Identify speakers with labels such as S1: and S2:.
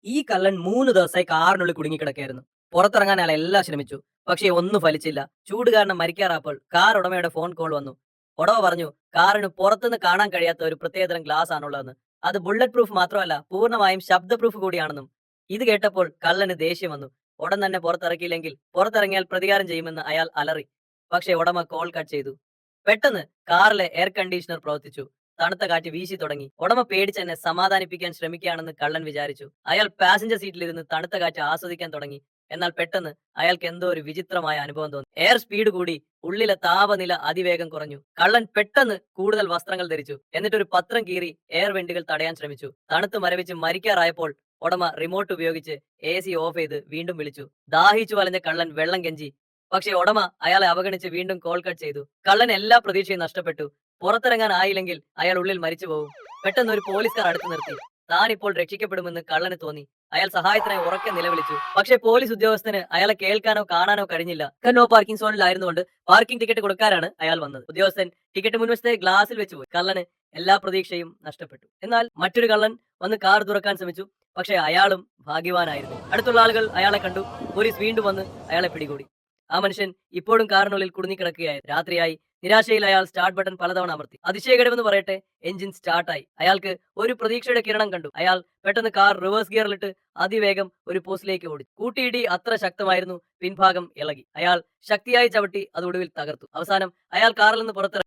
S1: ഈ കള്ളൻ 3 ദിവസമായി കാറിനുള്ളിൽ കുടുങ്ങിക്കിടക്കുകയായിരുന്നു. പുറത്തിറങ്ങാൻ അയാൾ എല്ലാം ശ്രമിച്ചു. പക്ഷേ ഒന്നും ഫലിച്ചില്ല. ചൂട് കാരണം മരിക്കാറായപ്പോൾ കാർ ഉടമയുടെ ഫോൺ കോൾ വന്നു. ഉടമ പറഞ്ഞു കാറിന് പുറത്തുനിന്ന് കാണാൻ കഴിയാത്ത ഒരു പ്രത്യേകതരം ഗ്ലാസ് ആണുള്ളതെന്ന്. അത് ബുള്ളറ്റ് പ്രൂഫ് മാത്രമല്ല പൂർണ്ണമായും ശബ്ദ പ്രൂഫ് കൂടിയാണെന്നും. ഇത് കേട്ടപ്പോൾ കള്ളന് ദേഷ്യം വന്നു. ഉടൻ തന്നെ പുറത്തിറക്കിയില്ലെങ്കിൽ പുറത്തിറങ്ങിയാൽ പ്രതികാരം ചെയ്യുമെന്ന് അയാൾ അലറി. പക്ഷേ ഉടമ കോൾ കട്ട് ചെയ്തു. പെട്ടെന്ന് കാറിലെ എയർ കണ്ടീഷണർ പ്രവർത്തിച്ചു. തണുത്ത കാറ്റ് വീശി തുടങ്ങി. ഉടമ പേടിച്ചെന്നെ സമാധാനിപ്പിക്കാൻ ശ്രമിക്കുകയാണെന്ന് കള്ളൻ വിചാരിച്ചു. അയാൾ പാസഞ്ചർ സീറ്റിലിരുന്ന് തണുത്ത കാറ്റ് ആസ്വദിക്കാൻ തുടങ്ങി. എന്നാൽ പെട്ടെന്ന് അയാൾക്ക് എന്തോ ഒരു വിചിത്രമായ അനുഭവം തോന്നി. എയർ സ്പീഡ് കൂടി, ഉള്ളിലെ താപനില അതിവേഗം കുറഞ്ഞു. കള്ളൻ പെട്ടെന്ന് കൂടുതൽ വസ്ത്രങ്ങൾ ധരിച്ചു. എന്നിട്ടൊരു പത്രം കീറി എയർ വെന്റുകൾ തടയാൻ ശ്രമിച്ചു. തണുത്ത് മരവിച്ച് മരിക്കാറായപ്പോൾ ഉടമ റിമോട്ട് ഉപയോഗിച്ച് AC ഓഫ് ചെയ്ത് വീണ്ടും വിളിച്ചു. ദാഹിച്ചു വലഞ്ഞ കള്ളൻ വെള്ളം കെഞ്ചി. പക്ഷേ ഉടമ അയാളെ അവഗണിച്ച് വീണ്ടും കോൾ കട്ട് ചെയ്തു. കള്ളൻ എല്ലാ പ്രതീക്ഷയും നഷ്ടപ്പെട്ടു. പുറത്തിറങ്ങാൻ ആയില്ലെങ്കിൽ അയാൾ ഉള്ളിൽ മരിച്ചു പോകും. പെട്ടെന്ന് ഒരു പോലീസുകാർ അടുത്ത് നിർത്തി. താൻ ഇപ്പോൾ രക്ഷിക്കപ്പെടുമെന്ന് കള്ളന് തോന്നി. അയാൾ സഹായത്തിനായി ഉറക്കെ നിലവിളിച്ചു. പക്ഷേ പോലീസ് ഉദ്യോഗസ്ഥന് അയാളെ കേൾക്കാനോ കാണാനോ കഴിഞ്ഞില്ല. നോ പാർക്കിംഗ് സോണിലായിരുന്നുകൊണ്ട് പാർക്കിംഗ് ടിക്കറ്റ് കൊടുക്കാനാണ് അയാൾ വന്നത്. ഉദ്യോഗസ്ഥൻ ടിക്കറ്റ് മുൻവശത്തെ ഗ്ലാസിൽ വെച്ച് പോയി. കള്ളന് എല്ലാ പ്രതീക്ഷയും നഷ്ടപ്പെട്ടു. എന്നാൽ മറ്റൊരു കള്ളൻ വന്ന് കാർ തുറക്കാൻ ശ്രമിച്ചു. പക്ഷേ അയാളും ഭാഗ്യവാനായിരുന്നു. അടുത്തുള്ള ആളുകൾ അയാളെ കണ്ടു. പോലീസ് വീണ്ടും വന്ന് അയാളെ പിടികൂടി. ആ മനുഷ്യൻ ഇപ്പോഴും കാറിനുള്ളിൽ കുടുങ്ങിക്കിടക്കുകയായിരുന്നു. രാത്രിയായി. നിരാശയിൽ അയാൾ സ്റ്റാർട്ട് ബട്ടൺ പലതവണ അമർത്തി. അതിശയകരമെന്ന് പറയട്ടെ, എഞ്ചിൻ സ്റ്റാർട്ടായി. അയാൾക്ക് ഒരു പ്രതീക്ഷയുടെ കിരണം കണ്ടു. അയാൾ പെട്ടെന്ന് കാർ റിവേഴ്സ് ഗിയറിലിട്ട് അതിവേഗം ഒരു പോസ്റ്റിലേക്ക് ഓടി. കൂട്ടിയിടി അത്ര ശക്തമായിരുന്നു, പിൻഭാഗം ഇളകി. അയാൾ ശക്തിയായി ചവിട്ടി അത് ഒടുവിൽ തകർത്തു. അവസാനം അയാൾ കാറിൽ നിന്ന് പുറത്തിറങ്ങി.